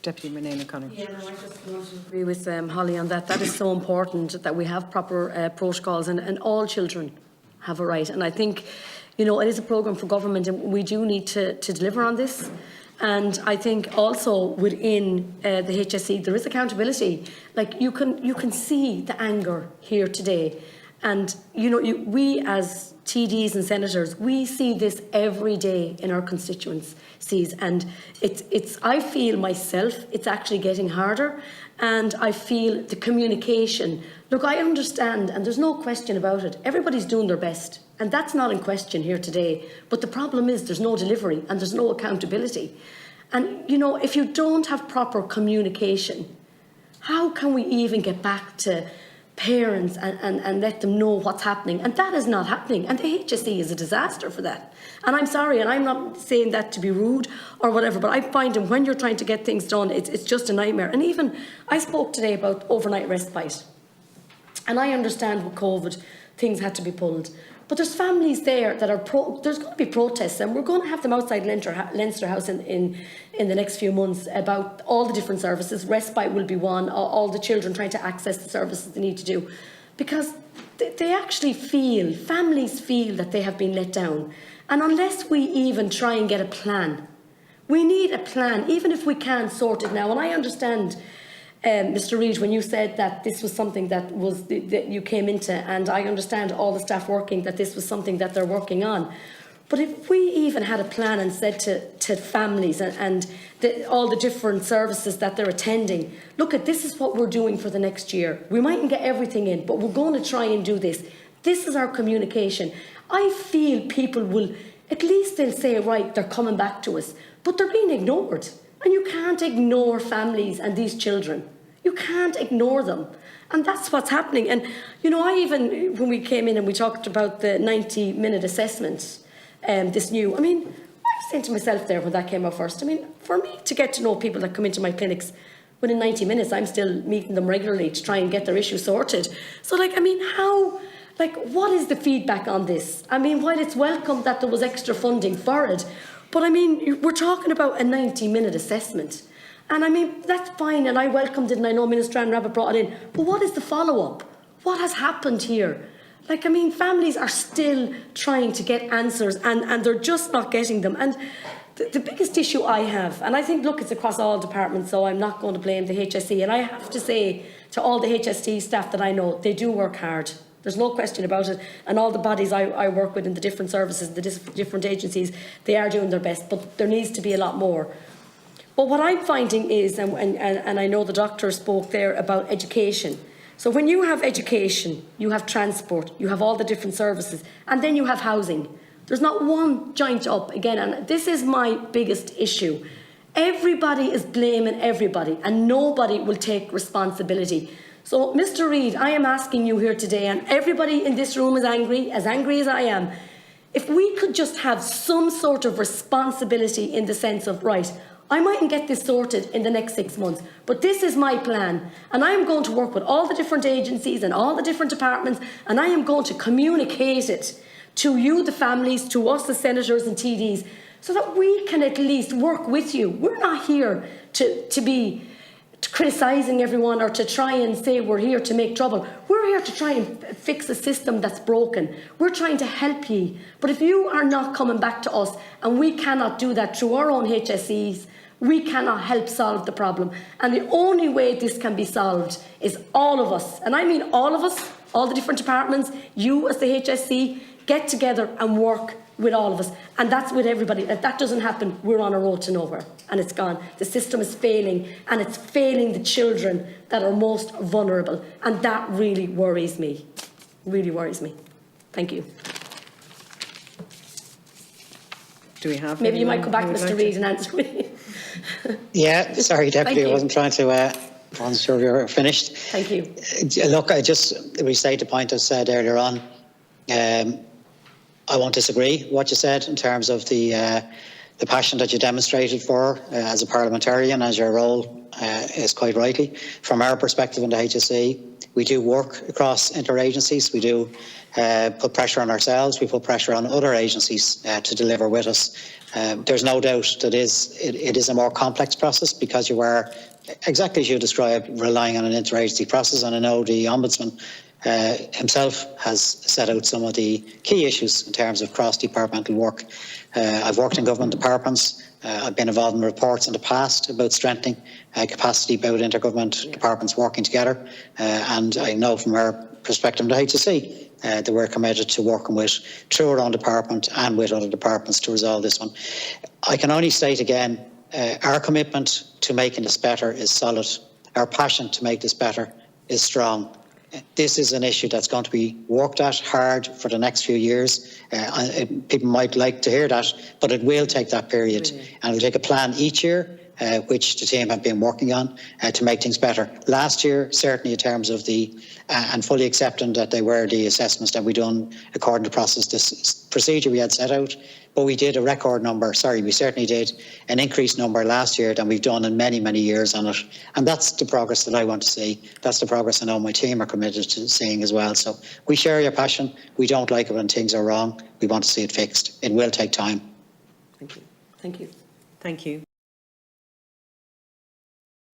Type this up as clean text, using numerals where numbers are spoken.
Deputy Murnane-O'Connor. Yeah, no, I just want to agree with Holly on that. That is so important that we have proper protocols, and all children have a right. And I think, you know, it is a programme for government, and we do need to deliver on this. And I think also within the HSE there is accountability. Like you can see the anger here today, and you know we as TDs and senators, we see this every day in our constituencies, and it's I feel myself it's actually getting harder, and I feel the communication. Look, I understand, and there's no question about it. Everybody's doing their best, and that's not in question here today. But the problem is there's no delivery and there's no accountability. And, you know, if you don't have proper communication, how can we even get back to parents and let them know what's happening? And that is not happening. And the HSE is a disaster for that. And I'm sorry, and I'm not saying that to be rude or whatever, but I find that when you're trying to get things done, it's just a nightmare. And even, I spoke today about overnight respite. And I understand with COVID, things had to be pulled. But there's families there that are there's going to be protests, and we're going to have them outside Leinster House in the next few months about all the different services. Respite will be one, all the children trying to access the services they need to do. Because they actually feel, families feel that they have been let down. And unless we even try and get a plan, we need a plan, even if we can't sort it now. And I understand, Mr. Reid, when you said that this was something that was that you came into, and I understand all the staff working that this was something that they're working on. But if we even had a plan and said to families and all the different services that they're attending, look, this is what we're doing for the next year. We mightn't get everything in, but we're going to try and do this. This is our communication. I feel people will, at least they'll say, right, they're coming back to us, but they're being ignored. And you can't ignore families and these children. You can't ignore them. And that's what's happening. And, you know, I even, when we came in and we talked about the 90-minute assessment, this new, I mean, I was saying to myself there when that came out first, I mean, for me to get to know people that come into my clinics, within 90 minutes, I'm still meeting them regularly to try and get their issue sorted. So, like, I mean, how, like, what is the feedback on this? I mean, while it's welcome that there was extra funding for it, but I mean, we're talking about a 90-minute assessment. And I mean, that's fine, and I welcomed it, and I know Minister Anne Rabbitte brought it in. But what is the follow-up? What has happened here? Like, I mean, families are still trying to get answers, and they're just not getting them. And the biggest issue I have, and I think, look, it's across all departments, so I'm not going to blame the HSE. And I have to say to all the HSE staff that I know, they do work hard. There's no question about it. And all the bodies I work with in the different services, the different agencies, they are doing their best. But there needs to be a lot more. But what I'm finding is, and I know the doctor spoke there about education. So when you have education, you have transport, you have all the different services, and then you have housing. There's not one joint up again, and this is my biggest issue. Everybody is blaming everybody, and nobody will take responsibility. So, Mr. Reid, I am asking you here today, and everybody in this room is angry as I am. If we could just have some sort of responsibility in the sense of, right, I mightn't get this sorted in the next 6 months, but this is my plan, and I am going to work with all the different agencies and all the different departments, and I am going to communicate it to you, the families, to us, the senators and TDs, so that we can at least work with you. We're not here to be criticising everyone or to try and say we're here to make trouble. We're here to try and fix a system that's broken. We're trying to help you. But if you are not coming back to us, and we cannot do that through our own HSEs, we cannot help solve the problem. And the only way this can be solved is all of us, and I mean all of us, all the different departments, you as the HSE, get together and work with all of us. And that's with everybody. If that doesn't happen, we're on a road to nowhere, and it's gone. The system is failing, and it's failing the children that are most vulnerable. And that really worries me. Really worries me. Thank you. Do we have Maybe you might come back, Mr. Reid, and answer me. Yeah, sorry, Deputy, I wasn't trying to, I wasn't sure you were finished. Thank you. Look, I just restate the point I said earlier on. I won't disagree with what you said in terms of the the passion that you demonstrated for as a parliamentarian, as your role is quite rightly. From our perspective in the HSE, we do work across interagencies. We do put pressure on ourselves. We put pressure on other agencies to deliver with us. There's no doubt that it is a more complex process because you are, exactly as you described, relying on an interagency process. And I know the Ombudsman himself has set out some of the key issues in terms of cross-departmental work. I've worked in government departments. I've been involved in reports in the past about strengthening capacity about intergovernment departments working together. And I know from our perspective in the HSE that we're committed to working through our own department and with other departments to resolve this one. I can only state again, our commitment to making this better is solid. Our passion to make this better is strong. This is an issue that's going to be worked at hard for the next few years. People might like to hear that, but it will take that period. And it will take a plan each year, which the team have been working on to make things better. Last year, certainly in terms of and fully accepting that they were the assessments that we done according to this procedure we had set out, but we did a record number, we certainly did an increased number last year than we've done in many, many years on it. And that's the progress that I want to see. That's the progress I know my team are committed to seeing as well. So we share your passion. We don't like it when things are wrong. We want to see it fixed. It will take time. Thank you. Thank you. Thank you.